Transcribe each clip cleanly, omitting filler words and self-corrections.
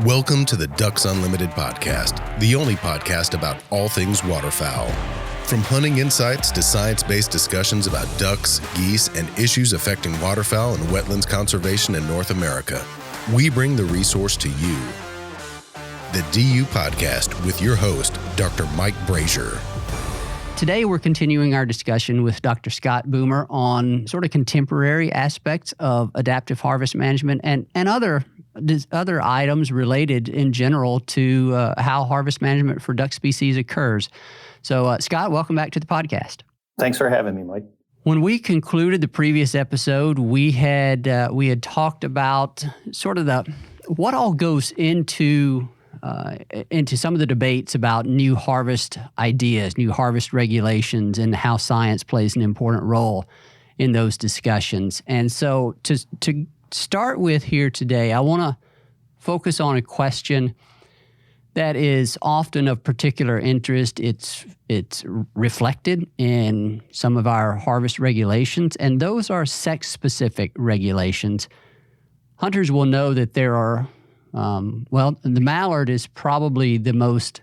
Welcome to the Ducks Unlimited podcast, the only podcast about all things waterfowl. From hunting insights to science-based discussions about ducks, geese, and issues affecting waterfowl and wetlands conservation in North America, we bring the resource to you. The DU Podcast with your host, Dr. Mike Brazier. Today, we're continuing our discussion with Dr. Scott Boomer on sort of contemporary aspects of adaptive harvest management and other items related in general to how harvest management for duck species occurs. So, Scott, welcome back to the podcast. Thanks for having me, Mike. When we concluded the previous episode, we had talked about sort of what all goes into some of the debates about new harvest ideas, new harvest regulations, and how science plays an important role in those discussions. And so to start with here today, I want to focus on a question that is often of particular interest. It's reflected in some of our harvest regulations, and those are sex-specific regulations. Hunters will know that there are the mallard is probably the most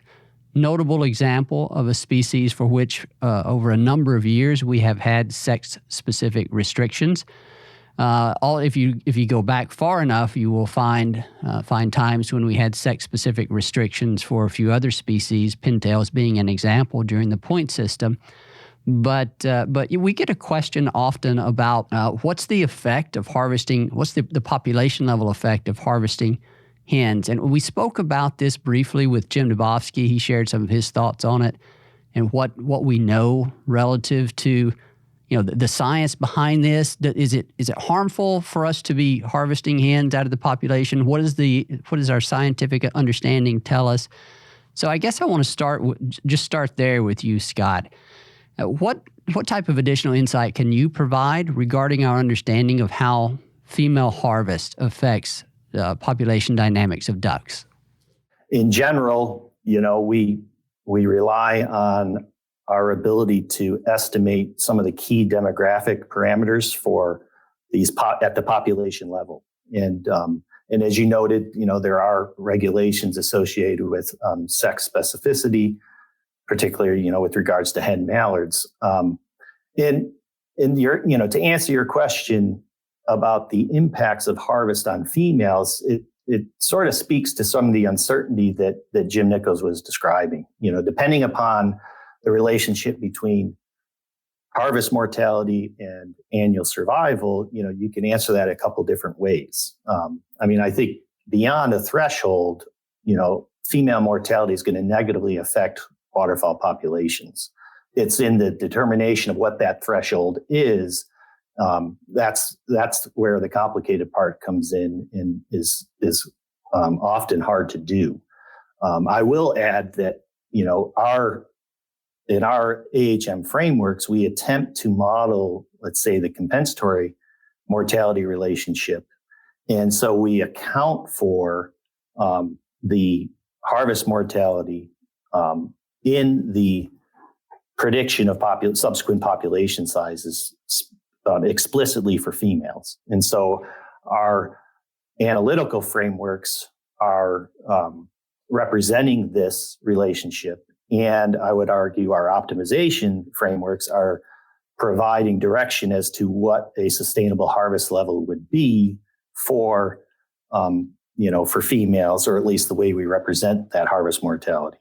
notable example of a species for which over a number of years we have had sex-specific restrictions. If you go back far enough, you will find times when we had sex-specific restrictions for a few other species, pintails being an example during the point system. But we get a question often about what's the effect of harvesting, what's the population level effect of harvesting hens. And we spoke about this briefly with Jim Dubofsky. He shared some of his thoughts on it and what we know relative to the science behind this. Is it harmful for us to be harvesting hens out of the population? What does our scientific understanding tell us? So I guess I want to start there with you, Scott. What type of additional insight can you provide regarding our understanding of how female harvest affects population dynamics of ducks? In general, we rely on our ability to estimate some of the key demographic parameters for these at the population level. And as you noted, there are regulations associated with sex specificity, particularly, with regards to hen mallards. To answer your question about the impacts of harvest on females, it sort of speaks to some of the uncertainty that Jim Nichols was describing. Depending upon the relationship between harvest mortality and annual survival, you can answer that a couple different ways. I think beyond a threshold, female mortality is going to negatively affect waterfowl populations. It's in the determination of what that threshold is. That's where the complicated part comes in and is often hard to do. I will add that, in our AHM frameworks, we attempt to model, let's say, the compensatory mortality relationship. And so we account for the harvest mortality in the prediction of subsequent population sizes explicitly for females. And so our analytical frameworks are representing this relationship. And I would argue our optimization frameworks are providing direction as to what a sustainable harvest level would be for females, or at least the way we represent that harvest mortality.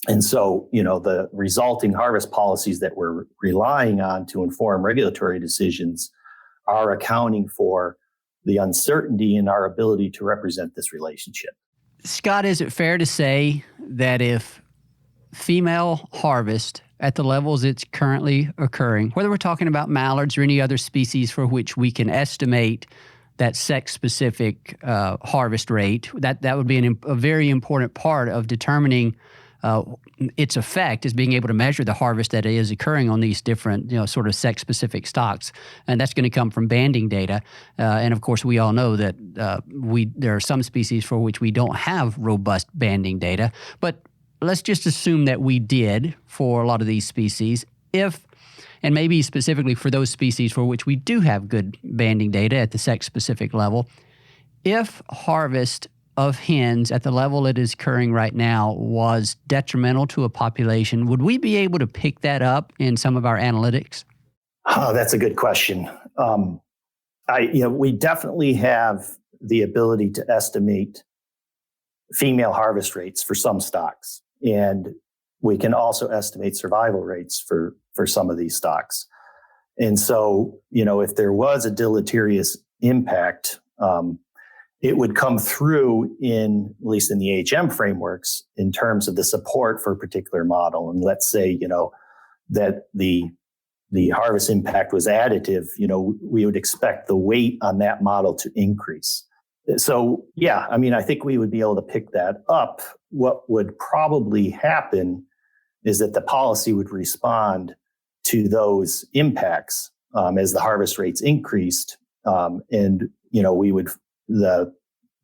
And so, the resulting harvest policies that we're relying on to inform regulatory decisions are accounting for the uncertainty in our ability to represent this relationship. Scott, is it fair to say that if female harvest at the levels it's currently occurring, whether we're talking about mallards or any other species for which we can estimate that sex-specific harvest rate, that would be a very important part of determining its effect, is being able to measure the harvest that is occurring on these different, sort of sex-specific stocks, and that's going to come from banding data. And of course, we all know that there are some species for which we don't have robust banding data. But let's just assume that we did for a lot of these species, and maybe specifically for those species for which we do have good banding data at the sex-specific level, if harvest of hens at the level it is occurring right now was detrimental to a population, would we be able to pick that up in some of our analytics? Oh, that's a good question. We definitely have the ability to estimate female harvest rates for some stocks, and we can also estimate survival rates for some of these stocks. And so, if there was a deleterious impact, it would come through at least in the AHM frameworks, in terms of the support for a particular model. And let's say, that the harvest impact was additive, we would expect the weight on that model to increase. So, I think we would be able to pick that up. What would probably happen is that the policy would respond to those impacts as the harvest rates increased.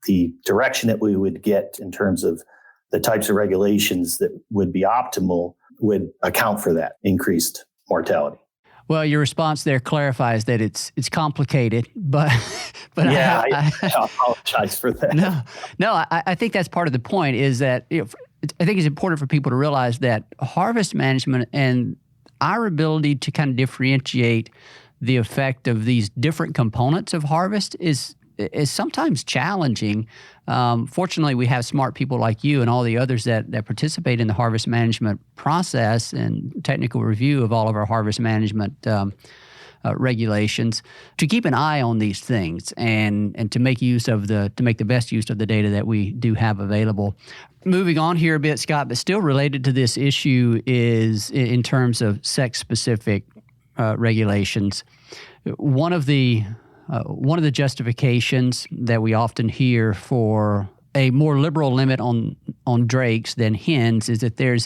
The direction that we would get in terms of the types of regulations that would be optimal would account for that increased mortality. Well, your response there clarifies that it's complicated, but yeah, I apologize for that. No, I think that's part of the point. Is that I think it's important for people to realize that harvest management and our ability to kind of differentiate the effect of these different components of harvest is sometimes challenging. Fortunately, we have smart people like you and all the others that participate in the harvest management process and technical review of all of our harvest management regulations to keep an eye on these things and to make the best use of the data that we do have available. Moving on here a bit, Scott, but still related to this issue is in terms of sex-specific regulations. One of the justifications that we often hear for a more liberal limit on drakes than hens is that there's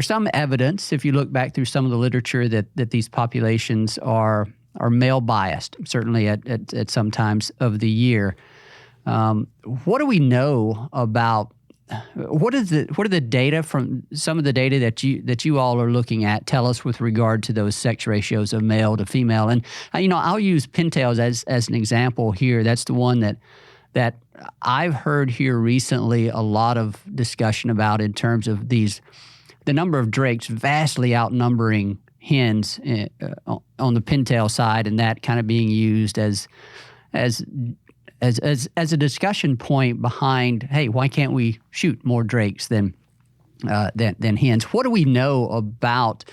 some evidence, if you look back through some of the literature, that these populations are male biased, certainly at some times of the year. What do we know about? What are the data from some of the data that you all are looking at tell us with regard to those sex ratios of male to female? And I'll use pintails as an example here. That's the one that I've heard here recently a lot of discussion about in terms of the number of drakes vastly outnumbering hens on the pintail side, and that kind of being used as a discussion point behind, hey, why can't we shoot more drakes than hens? What do we know about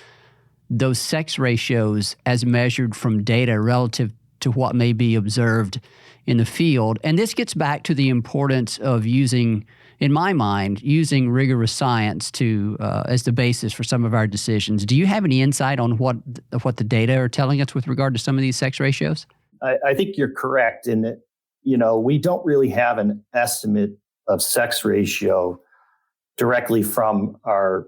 those sex ratios as measured from data relative to what may be observed in the field? And this gets back to the importance of using rigorous science as the basis for some of our decisions. Do you have any insight on what the data are telling us with regard to some of these sex ratios? I think you're correct in that. We don't really have an estimate of sex ratio directly from our,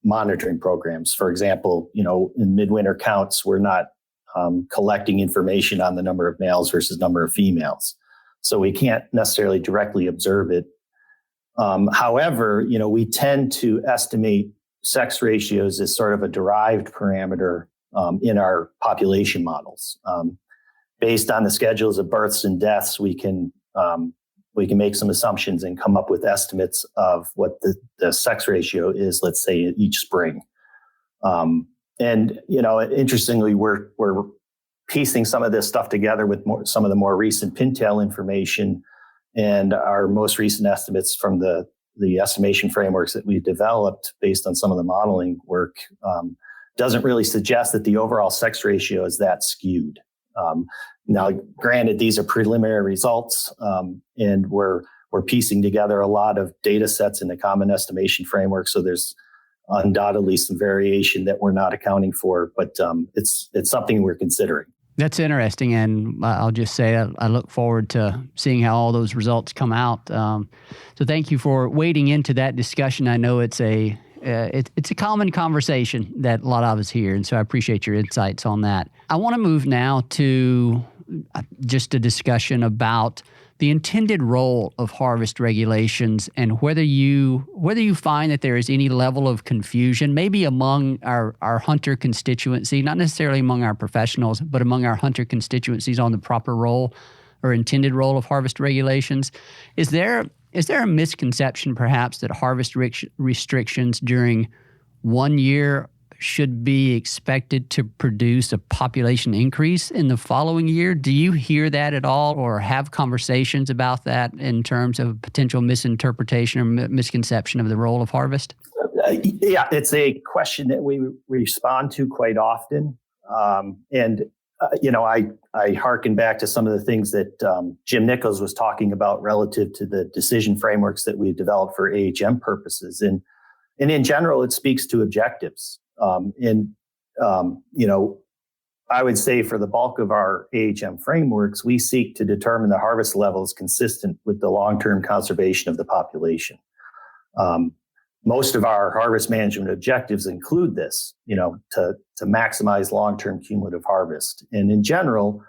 monitoring programs. For example, in midwinter counts, we're not collecting information on the number of males versus number of females. So we can't necessarily directly observe it. However, we tend to estimate sex ratios as sort of a derived parameter in our population models. Based on the schedules of births and deaths, we can make some assumptions and come up with estimates of what the sex ratio is, let's say, each spring. Interestingly, we're piecing some of this stuff together with some of the more recent Pintail information, and our most recent estimates from the estimation frameworks that we've developed based on some of the modeling work doesn't really suggest that the overall sex ratio is that skewed. Now, granted, these are preliminary results, and we're piecing together a lot of data sets in the common estimation framework. So there's undoubtedly some variation that we're not accounting for, but it's something we're considering. That's interesting, and I'll just say I look forward to seeing how all those results come out. So thank you for wading into that discussion. I know it's a common conversation that a lot of us hear, and so I appreciate your insights on that. I want to move now to just a discussion about the intended role of harvest regulations and whether you find that there is any level of confusion, maybe among our hunter constituency, not necessarily among our professionals, but among our hunter constituencies on the proper role or intended role of harvest regulations. Is there a misconception perhaps that harvest restrictions during 1 year should be expected to produce a population increase in the following year? Do you hear that at all or have conversations about that in terms of potential misinterpretation or misconception of the role of harvest? Yeah, it's a question that we respond to quite often. I hearken back to some of the things that Jim Nichols was talking about relative to the decision frameworks that we've developed for AHM purposes. And in general, it speaks to objectives. I would say for the bulk of our AHM frameworks, we seek to determine the harvest levels consistent with the long-term conservation of the population. Most of our harvest management objectives include this, to maximize long-term cumulative harvest. And in general,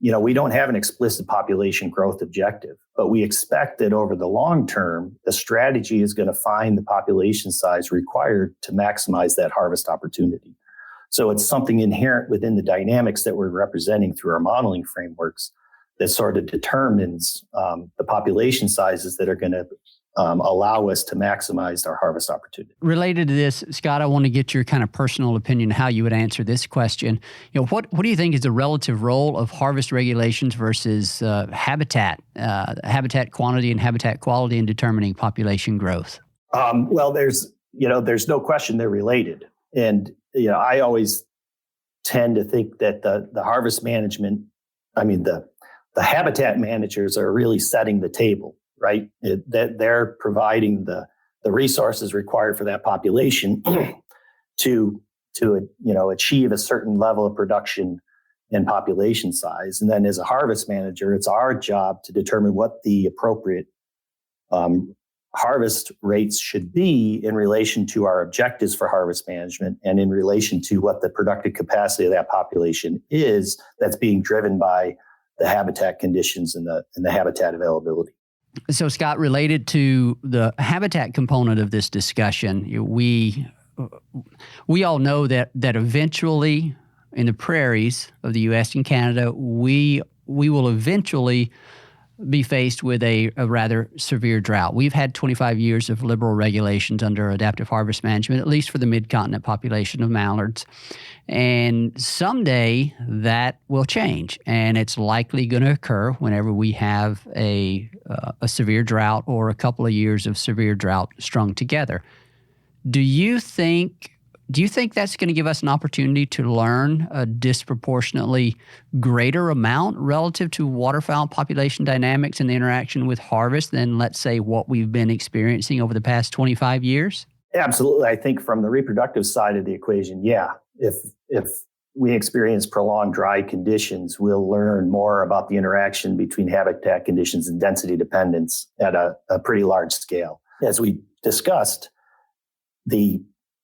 we don't have an explicit population growth objective, but we expect that over the long term, the strategy is going to find the population size required to maximize that harvest opportunity. So it's something inherent within the dynamics that we're representing through our modeling frameworks that sort of determines the population sizes that are going to allow us to maximize our harvest opportunity. Related to this, Scott, I want to get your kind of personal opinion how you would answer this question. What do you think is the relative role of harvest regulations versus habitat quantity and habitat quality in determining population growth? Well, there's no question they're related. And, I always tend to think that the harvest management, the habitat managers are really setting the table. Right, that they're providing the resources required for that population to achieve a certain level of production and population size. And then as a harvest manager, it's our job to determine what the appropriate harvest rates should be in relation to our objectives for harvest management and in relation to what the productive capacity of that population is that's being driven by the habitat conditions and the habitat availability. So, Scott, related to the habitat component of this discussion, we all know that eventually in the prairies of the U.S. and Canada, we will eventually be faced with a rather severe drought. We've had 25 years of liberal regulations under adaptive harvest management, at least for the mid-continent population of mallards. And someday that will change, and it's likely going to occur whenever we have a severe drought or a couple of years of severe drought strung together. Do you think that's going to give us an opportunity to learn a disproportionately greater amount relative to waterfowl population dynamics and the interaction with harvest than, let's say, what we've been experiencing over the past 25 years? Absolutely. I think from the reproductive side of the equation, yeah. If we experience prolonged dry conditions, we'll learn more about the interaction between habitat conditions and density dependence at a pretty large scale. As we discussed, the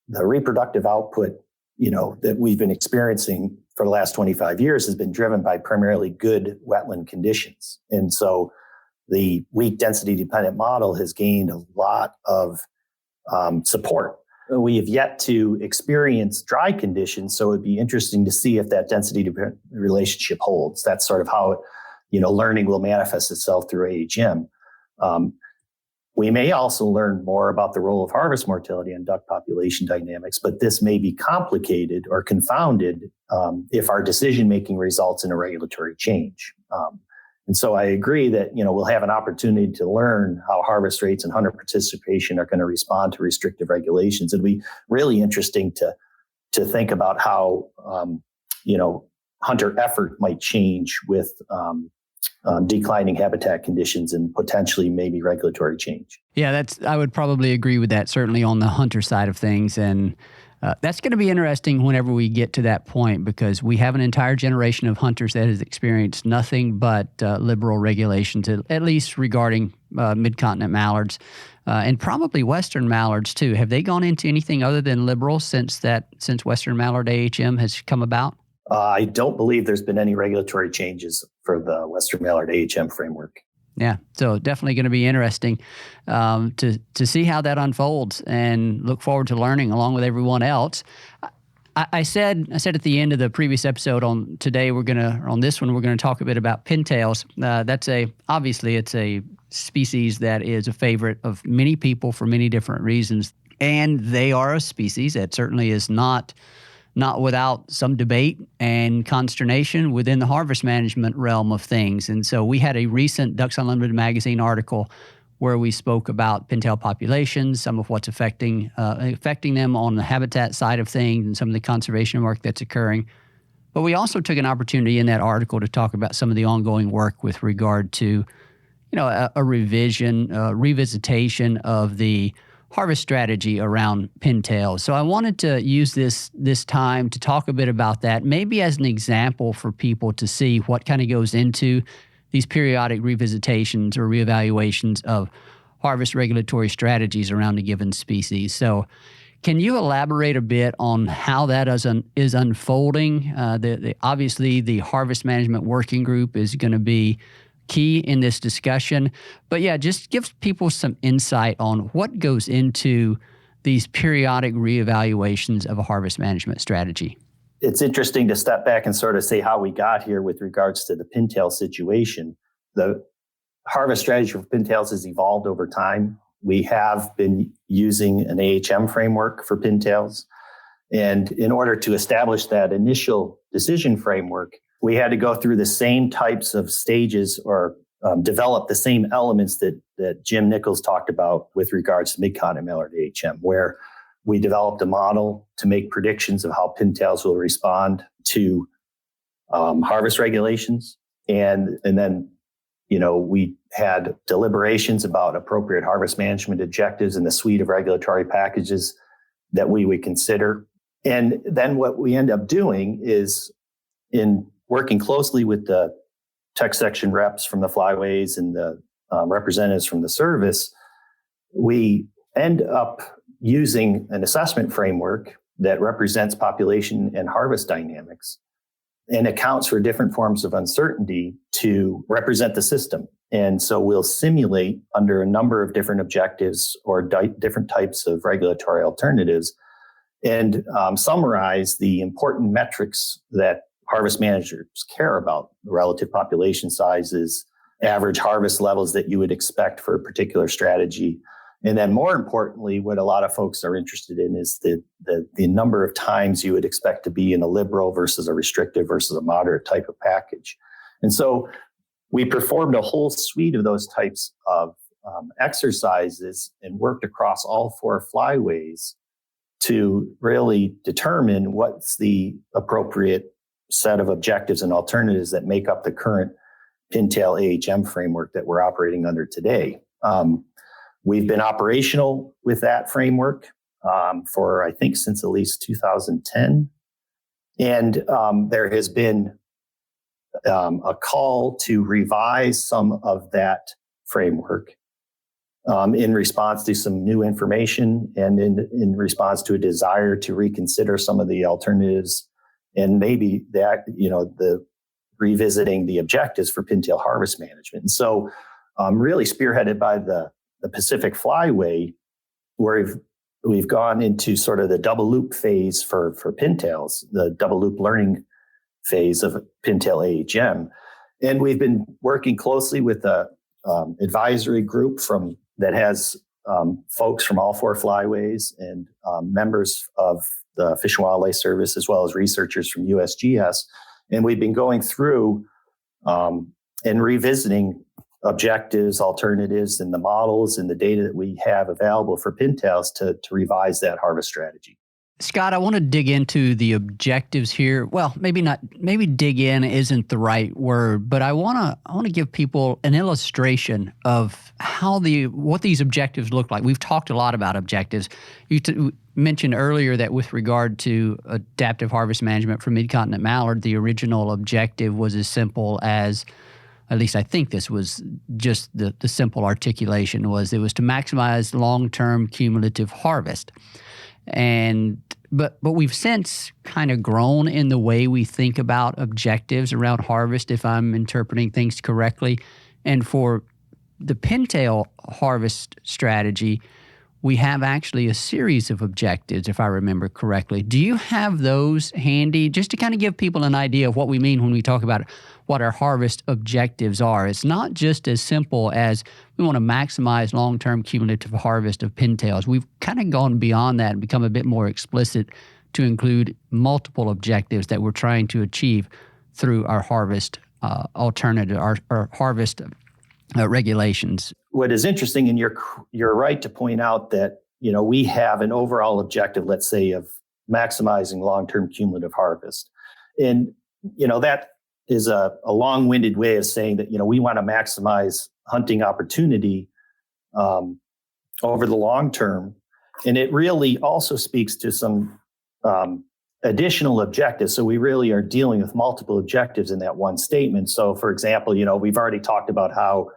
reproductive output, that we've been experiencing for the last 25 years has been driven by primarily good wetland conditions. And so the weak density dependent model has gained a lot of support. We have yet to experience dry conditions, so it'd be interesting to see if that density relationship holds. That's sort of how learning will manifest itself through AHM. We may also learn more about the role of harvest mortality and duck population dynamics, but this may be complicated or confounded if our decision-making results in a regulatory change. And so I agree that, we'll have an opportunity to learn how harvest rates and hunter participation are going to respond to restrictive regulations. It'd be really interesting to think about how, hunter effort might change with declining habitat conditions and potentially maybe regulatory change. Yeah, I would probably agree with that, certainly on the hunter side of things. And that's going to be interesting whenever we get to that point, because we have an entire generation of hunters that has experienced nothing but liberal regulations, at least regarding mid-continent mallards and probably western mallards too. Have they gone into anything other than liberal since western mallard AHM has come about? I don't believe there's been any regulatory changes for the western mallard AHM framework. Yeah, so definitely going to be interesting to see how that unfolds, and look forward to learning along with everyone else. I said at the end of the previous episode on this one we're gonna talk a bit about pintails. Obviously it's a species that is a favorite of many people for many different reasons, and they are a species that certainly is not without some debate and consternation within the harvest management realm of things. And so we had a recent Ducks Unlimited magazine article where we spoke about pintail populations, some of what's affecting them on the habitat side of things, and some of the conservation work that's occurring. But we also took an opportunity in that article to talk about some of the ongoing work with regard to, a revisitation of the harvest strategy around pintails. So I wanted to use this time to talk a bit about that, maybe as an example for people to see what kind of goes into these periodic revisitations or reevaluations of harvest regulatory strategies around a given species. So can you elaborate a bit on how that is unfolding? Obviously, the Harvest Management Working Group is going to be key in this discussion. But yeah, just give people some insight on what goes into these periodic reevaluations of a harvest management strategy. It's interesting to step back and sort of say how we got here with regards to the pintail situation. The harvest strategy for pintails has evolved over time. We have been using an AHM framework for pintails. And in order to establish that initial decision framework, we had to go through the same types of stages or develop the same elements that Jim Nichols talked about with regards to mid-continent mallard AHM, where we developed a model to make predictions of how pintails will respond to harvest regulations. And then, we had deliberations about appropriate harvest management objectives and the suite of regulatory packages that we would consider. And then what we end up doing is, in working closely with the tech section reps from the flyways and the representatives from the service, we end up using an assessment framework that represents population and harvest dynamics and accounts for different forms of uncertainty to represent the system. And so we'll simulate under a number of different objectives or different types of regulatory alternatives and summarize the important metrics that harvest managers care about: relative population sizes, average harvest levels that you would expect for a particular strategy. And then more importantly, what a lot of folks are interested in is the number of times you would expect to be in a liberal versus a restrictive versus a moderate type of package. And so we performed a whole suite of those types of exercises and worked across all 4 flyways to really determine what's the appropriate set of objectives and alternatives that make up the current Pintail AHM framework that we're operating under today. We've been operational with that framework for, I think, since at least 2010. And there has been a call to revise some of that framework in response to some new information and in response to a desire to reconsider some of the alternatives and maybe that, the revisiting the objectives for pintail harvest management. And so really spearheaded by the Pacific Flyway, where we've gone into sort of the double loop phase for pintails, the double loop learning phase of Pintail AHM. And we've been working closely with the advisory group that has folks from all 4 flyways and members of the Fish and Wildlife Service, as well as researchers from USGS. And we've been going through and revisiting objectives, alternatives, and the models and the data that we have available for pintails to revise that harvest strategy. Scott, I want to dig into the objectives here. Well, maybe dig in isn't the right word, but I want to give people an illustration of what these objectives look like. We've talked a lot about objectives. You mentioned earlier that with regard to adaptive harvest management for mid-continent mallard, the original objective was as simple as, at least I think this was just the simple articulation, was it was to maximize long-term cumulative harvest. But we've since kind of grown in the way we think about objectives around harvest, if I'm interpreting things correctly. And for the pintail harvest strategy, we have actually a series of objectives, if I remember correctly. Do you have those handy just to kind of give people an idea of what we mean when we talk about what our harvest objectives are? It's not just as simple as we want to maximize long-term cumulative harvest of pintails. We've kind of gone beyond that and become a bit more explicit to include multiple objectives that we're trying to achieve through our harvest alternative, our harvest regulations. What is interesting, and you're right to point out that, we have an overall objective, let's say, of maximizing long-term cumulative harvest. And, that is a long-winded way of saying that, we want to maximize hunting opportunity over the long term. And it really also speaks to some additional objectives. So we really are dealing with multiple objectives in that one statement. So, for example, we've already talked about how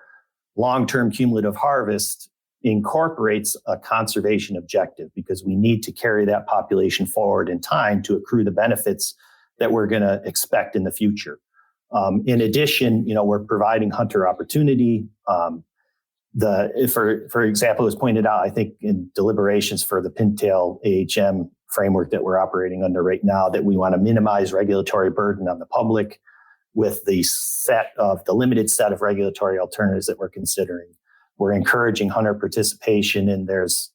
long-term cumulative harvest incorporates a conservation objective because we need to carry that population forward in time to accrue the benefits that we're going to expect in the future. In addition, we're providing hunter opportunity. For example, it was pointed out, I think, in deliberations for the Pintail AHM framework that we're operating under right now, that we want to minimize regulatory burden on the public with the limited set of regulatory alternatives that we're considering. We're encouraging hunter participation, and there's,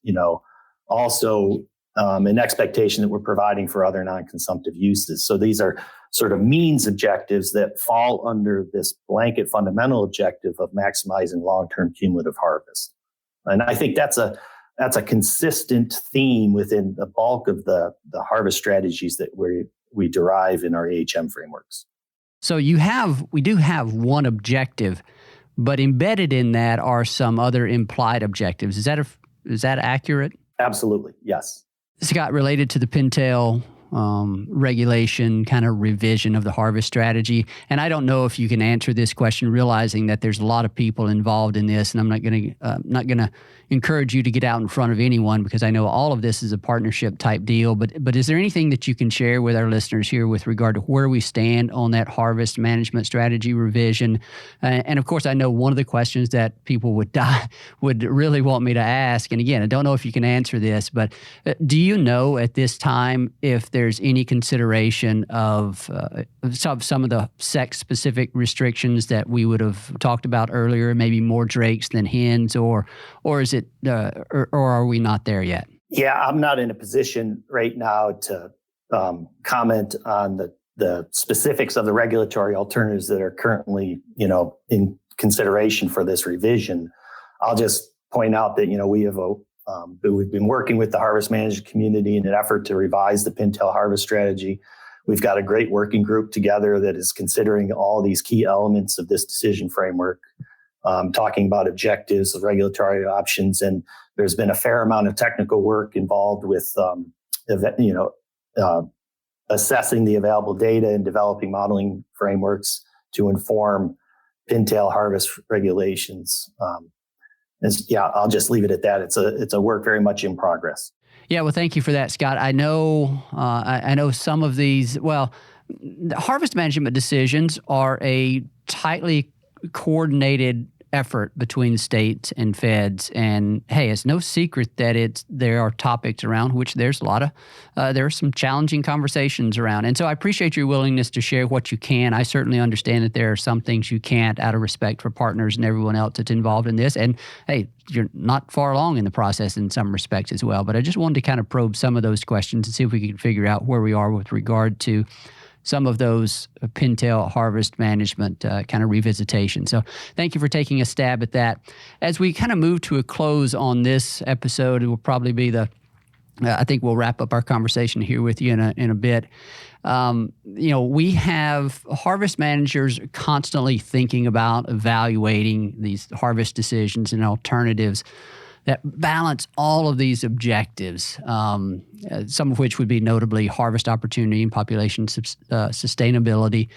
also an expectation that we're providing for other non-consumptive uses. So these are sort of means objectives that fall under this blanket fundamental objective of maximizing long-term cumulative harvest. And I think that's a consistent theme within the bulk of the harvest strategies that we derive in our AHM frameworks. So we do have one objective, but embedded in that are some other implied objectives. Is that accurate? Absolutely, yes. Scott, related to the Pintail regulation kind of revision of the harvest strategy, and I don't know if you can answer this question, realizing that there's a lot of people involved in this, and I'm not going to encourage you to get out in front of anyone because I know all of this is a partnership type deal. But is there anything that you can share with our listeners here with regard to where we stand on that harvest management strategy revision? And of course, I know one of the questions that people would really want me to ask, and again, I don't know if you can answer this, but do you know at this time if there's any consideration of some of the sex-specific restrictions that we would have talked about earlier, maybe more drakes than hens, or is it, or are we not there yet? Yeah, I'm not in a position right now to comment on the specifics of the regulatory alternatives that are currently, in consideration for this revision. I'll just point out that, we've been working with the harvest management community in an effort to revise the Pintail harvest strategy. We've got a great working group together that is considering all these key elements of this decision framework, talking about objectives, regulatory options, and there's been a fair amount of technical work involved with, assessing the available data and developing modeling frameworks to inform Pintail harvest regulations. I'll just leave it at that. It's a work very much in progress. Yeah, well, thank you for that, Scott. I know some of these. Well, the harvest management decisions are a tightly coordinated effort between states and feds. And hey, it's no secret that there are topics around which there's a lot of there are some challenging conversations around. And so I appreciate your willingness to share what you can. I certainly understand that there are some things you can't out of respect for partners and everyone else that's involved in this. And hey, you're not far along in the process in some respects as well. But I just wanted to kind of probe some of those questions and see if we can figure out where we are with regard to some of those Pintail harvest management kind of revisitation. So thank you for taking a stab at that. As we kind of move to a close on this episode, it will probably be I think we'll wrap up our conversation here with you in a bit. We have harvest managers constantly thinking about evaluating these harvest decisions and alternatives that balance all of these objectives, some of which would be notably harvest opportunity and population sustainability.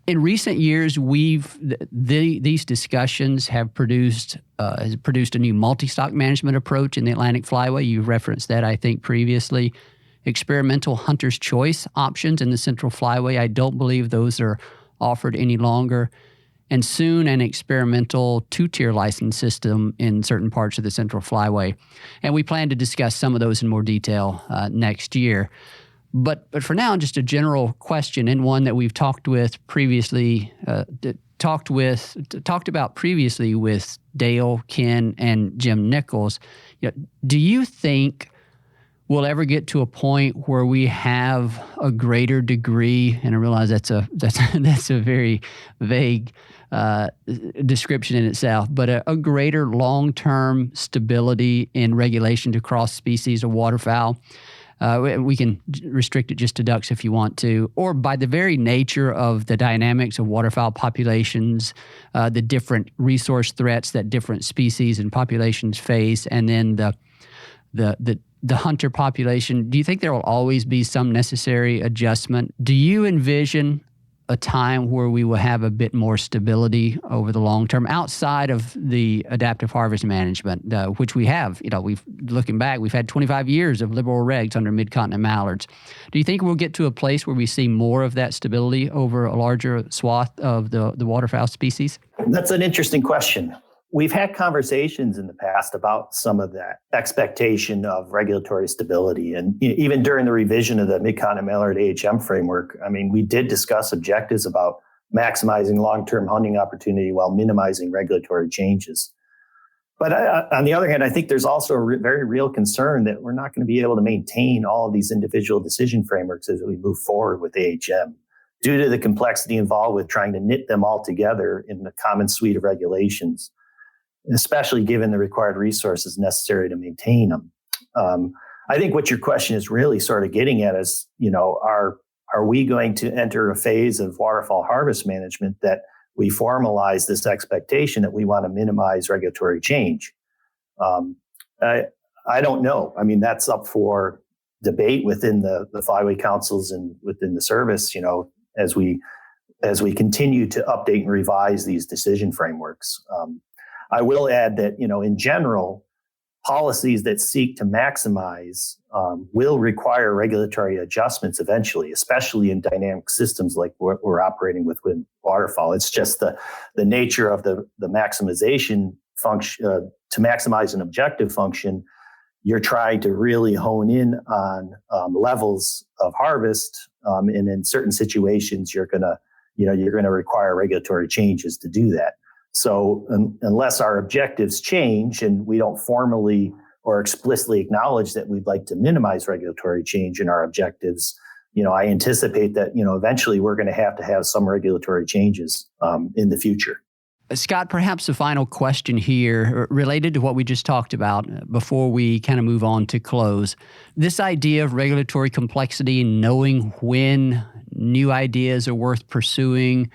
In recent years, these discussions have produced a new multi-stock management approach in the Atlantic Flyway. You referenced that, I think, previously. Experimental hunter's choice options in the Central Flyway. I don't believe those are offered any longer. and soon an experimental 2-tier license system in certain parts of the Central Flyway. And we plan to discuss some of those in more detail next year. But for now, just a general question, and one that we've talked about previously with Dale, Ken, and Jim Nichols. Do you think we'll ever get to a point where we have a greater degree, and I realize that's a very vague description in itself, but a greater long-term stability in regulation across species of waterfowl? We can restrict it just to ducks if you want to, or by the very nature of the dynamics of waterfowl populations, the different resource threats that different species and populations face, and then the hunter population. Do you think there will always be some necessary adjustment? Do you envision a time where we will have a bit more stability over the long term outside of the adaptive harvest management, which we have? Looking back, we've had 25 years of liberal regs under mid-continent mallards. Do you think we'll get to a place where we see more of that stability over a larger swath of the waterfowl species? That's an interesting question. We've had conversations in the past about some of that expectation of regulatory stability. And even during the revision of the Mid-Continent Mallard AHM framework, we did discuss objectives about maximizing long-term hunting opportunity while minimizing regulatory changes. But on the other hand, I think there's also a very real concern that we're not going to be able to maintain all of these individual decision frameworks as we move forward with AHM due to the complexity involved with trying to knit them all together in a common suite of regulations, especially given the required resources necessary to maintain them. I think what your question is really sort of getting at is, are we going to enter a phase of waterfowl harvest management that we formalize this expectation that we want to minimize regulatory change? I don't know. That's up for debate within the flyway councils and within the service, as we continue to update and revise these decision frameworks. I will add that, in general, policies that seek to maximize will require regulatory adjustments eventually, especially in dynamic systems like what we're operating with waterfowl. It's just the nature of the maximization function. To maximize an objective function, you're trying to really hone in on levels of harvest, and in certain situations, you're going to require regulatory changes to do that. So unless our objectives change and we don't formally or explicitly acknowledge that we'd like to minimize regulatory change in our objectives, I anticipate that, eventually we're going to have some regulatory changes in the future. Scott, perhaps a final question here related to what we just talked about before we kind of move on to close. This idea of regulatory complexity, knowing when new ideas are worth pursuing,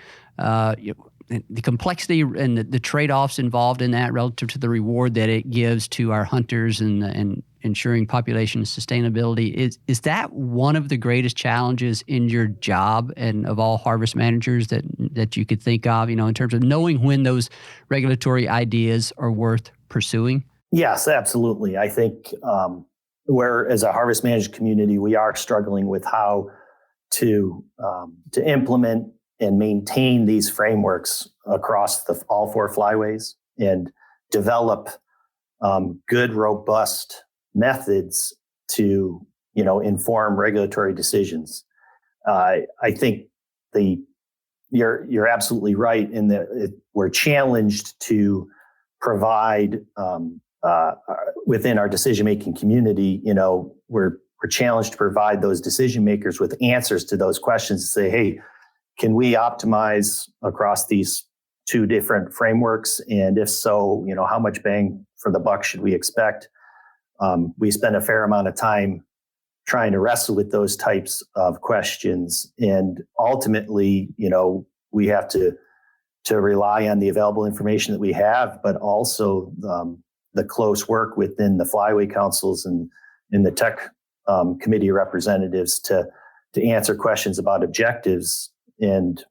the complexity and the trade-offs involved in that relative to the reward that it gives to our hunters and ensuring population sustainability. Is that one of the greatest challenges in your job and of all harvest managers that you could think of, in terms of knowing when those regulatory ideas are worth pursuing? Yes, absolutely. I think where as a harvest management community, we are struggling with how to implement and maintain these frameworks across all 4 flyways and develop good, robust methods to, inform regulatory decisions. I think you're absolutely right in that we're challenged to provide within our decision-making community. We're challenged to provide those decision makers with answers to those questions to say, hey, can we optimize across these 2 different frameworks? And if so, how much bang for the buck should we expect? We spend a fair amount of time trying to wrestle with those types of questions. And ultimately, we have to rely on the available information that we have, but also the close work within the flyway councils and in the tech committee representatives to answer questions about objectives and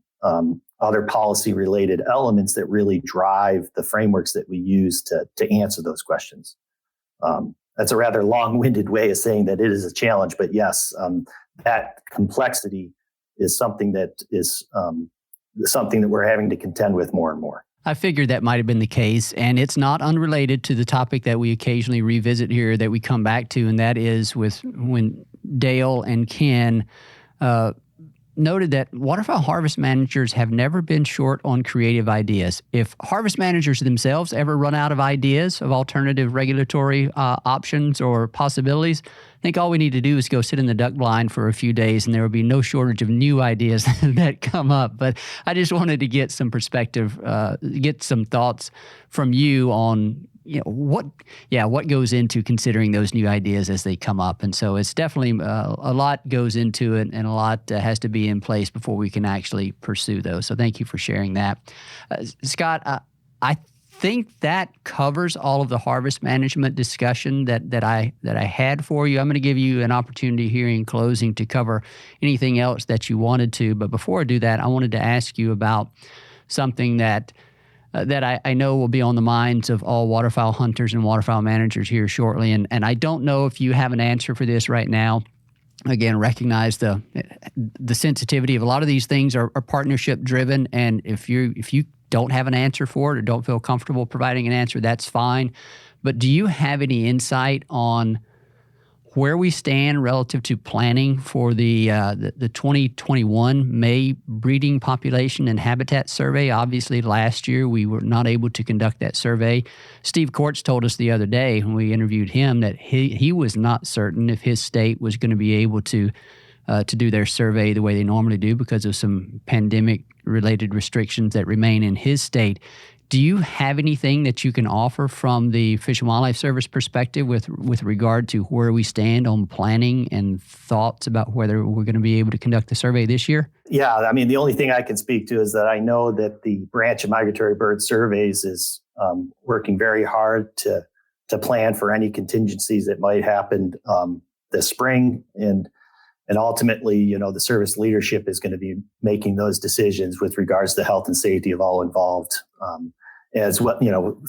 other policy-related elements that really drive the frameworks that we use to answer those questions. That's a rather long-winded way of saying that it is a challenge, but yes, that complexity is something that is something that we're having to contend with more and more. I figured that might have been the case, and it's not unrelated to the topic that we occasionally revisit here that we come back to, and that is with when Dale and Ken noted that waterfowl harvest managers have never been short on creative ideas. If harvest managers themselves ever run out of ideas of alternative regulatory options or possibilities, I think all we need to do is go sit in the duck blind for a few days and there will be no shortage of new ideas that come up. But I just wanted to get some perspective, get some thoughts from you on what goes into considering those new ideas as they come up. And so it's definitely a lot goes into it, and a lot has to be in place before we can actually pursue those. So thank you for sharing that. Scott, I think that covers all of the harvest management discussion that I had for you. I'm going to give you an opportunity here in closing to cover anything else that you wanted to. But before I do that, I wanted to ask you about something that I know will be on the minds of all waterfowl hunters and waterfowl managers here shortly. And I don't know if you have an answer for this right now. Again, recognize the sensitivity of a lot of these things are partnership driven. And if you don't have an answer for it or don't feel comfortable providing an answer, that's fine. But do you have any insight on where we stand relative to planning for the 2021 May breeding population and habitat survey? Obviously, last year we were not able to conduct that survey. Steve Courts told us the other day when we interviewed him that he was not certain if his state was going to be able to do their survey the way they normally do because of some pandemic-related restrictions that remain in his state. Do you have anything that you can offer from the Fish and Wildlife Service perspective with regard to where we stand on planning and thoughts about whether we're going to be able to conduct the survey this year? Yeah, I mean, the only thing I can speak to is that I know that the Branch of Migratory Bird Surveys is working very hard to plan for any contingencies that might happen this spring. And ultimately, the service leadership is going to be making those decisions with regards to health and safety of all involved, as what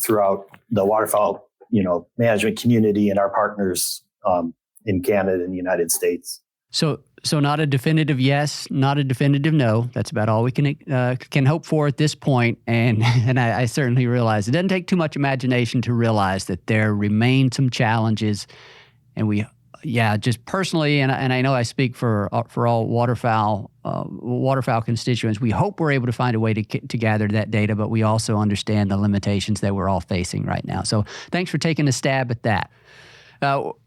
throughout the waterfowl management community and our partners in Canada and the United States. So not a definitive yes, not a definitive no. That's about all we can hope for at this point. And I certainly realize it doesn't take too much imagination to realize that there remain some challenges, and just personally, and I know I speak for all waterfowl constituents, we hope we're able to find a way to gather that data, but we also understand the limitations that we're all facing right now. So thanks for taking a stab at that.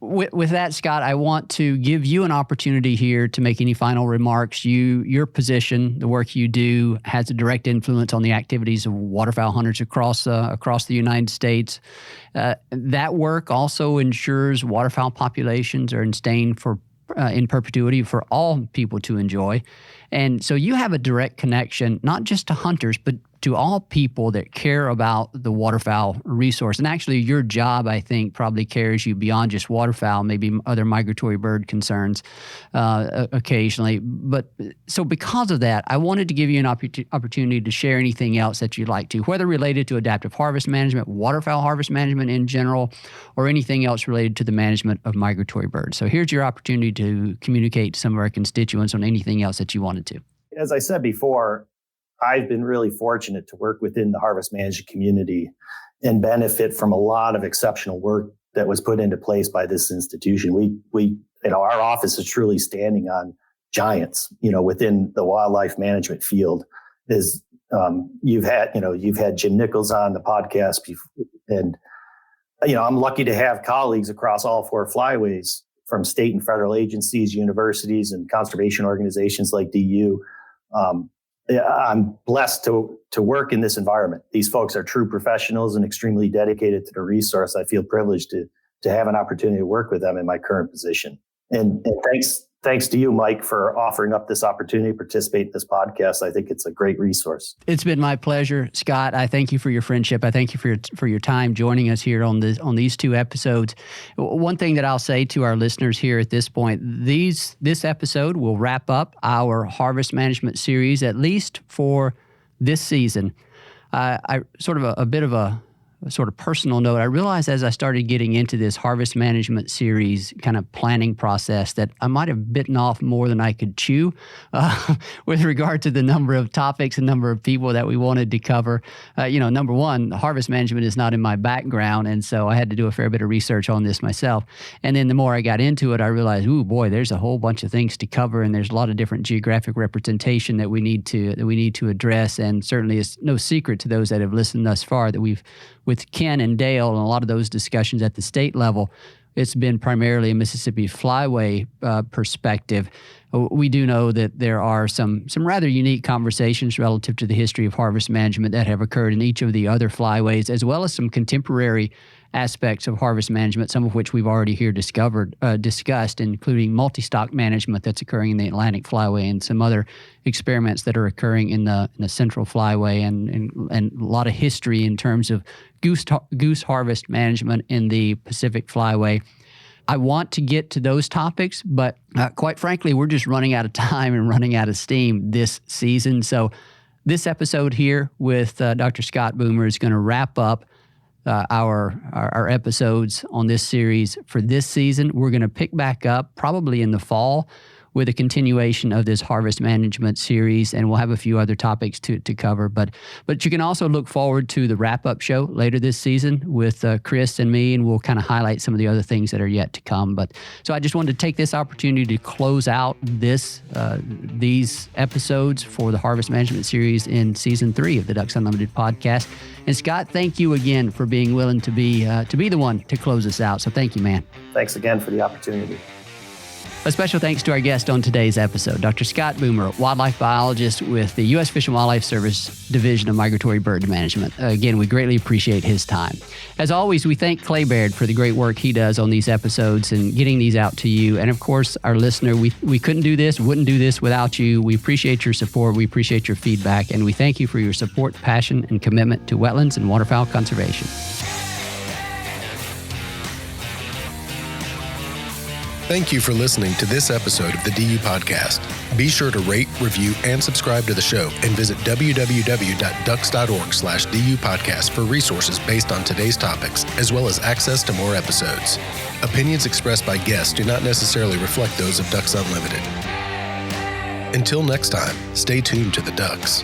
With that, Scott, I want to give you an opportunity here to make any final remarks. Your position, the work you do, has a direct influence on the activities of waterfowl hunters across the United States. That work also ensures waterfowl populations are in perpetuity for all people to enjoy. And so you have a direct connection, not just to hunters, but to all people that care about the waterfowl resource. And actually, your job, I think, probably carries you beyond just waterfowl, maybe other migratory bird concerns occasionally. But so because of that, I wanted to give you an opportunity to share anything else that you'd like to, whether related to adaptive harvest management, waterfowl harvest management in general, or anything else related to the management of migratory birds. So here's your opportunity to communicate to some of our constituents on anything else that you wanted to. As I said before, I've been really fortunate to work within the harvest management community and benefit from a lot of exceptional work that was put into place by this institution. We our office is truly standing on giants, within the wildlife management field. Is you've had Jim Nichols on the podcast, and I'm lucky to have colleagues across all four flyways from state and federal agencies, universities, and conservation organizations like DU. I'm blessed to work in this environment. These folks are true professionals and extremely dedicated to the resource. I feel privileged to have an opportunity to work with them in my current position. And thanks to you, Mike, for offering up this opportunity to participate in this podcast. I think it's a great resource. It's been my pleasure, Scott. I thank you for your friendship. I thank you for your time joining us here on these two episodes. One thing that I'll say to our listeners here at this point, this episode will wrap up our harvest management series, at least for this season. I sort of a bit of a sort of personal note, I realized as I started getting into this harvest management series kind of planning process that I might have bitten off more than I could chew with regard to the number of topics and number of people that we wanted to cover. Number one, harvest management is not in my background, and so I had to do a fair bit of research on this myself. And then the more I got into it, I realized, ooh, boy, there's a whole bunch of things to cover, and there's a lot of different geographic representation that we need to address. And certainly it's no secret to those that have listened thus far that we've, with Ken and Dale and a lot of those discussions at the state level, it's been primarily a Mississippi flyway perspective. We do know that there are some rather unique conversations relative to the history of harvest management that have occurred in each of the other flyways, as well as some contemporary aspects of harvest management, some of which we've already here discussed, including multi-stock management that's occurring in the Atlantic Flyway and some other experiments that are occurring in the Central Flyway, and a lot of history in terms of goose harvest management in the Pacific Flyway. I want to get to those topics, but quite frankly, we're just running out of time and running out of steam this season. So this episode here with Dr. Scott Boomer is going to wrap up our episodes on this series for this season. We're going to pick back up probably in the fall with a continuation of this harvest management series, and we'll have a few other topics to cover. But you can also look forward to the wrap-up show later this season with Chris and me, and we'll kind of highlight some of the other things that are yet to come. So I just wanted to take this opportunity to close out these episodes for the harvest management series in season 3 of the Ducks Unlimited podcast. And Scott, thank you again for being willing to be the one to close us out. So thank you, man. Thanks again for the opportunity. A special thanks to our guest on today's episode, Dr. Scott Boomer, wildlife biologist with the U.S. Fish and Wildlife Service Division of Migratory Bird Management. Again, we greatly appreciate his time. As always, we thank Clay Baird for the great work he does on these episodes and getting these out to you. And of course, our listener, we couldn't do this, wouldn't do this without you. We appreciate your support. We appreciate your feedback. And we thank you for your support, passion, and commitment to wetlands and waterfowl conservation. Thank you for listening to this episode of the DU Podcast. Be sure to rate, review, and subscribe to the show, and visit www.ducks.org/DU Podcast for resources based on today's topics, as well as access to more episodes. Opinions expressed by guests do not necessarily reflect those of Ducks Unlimited. Until next time, stay tuned to the Ducks.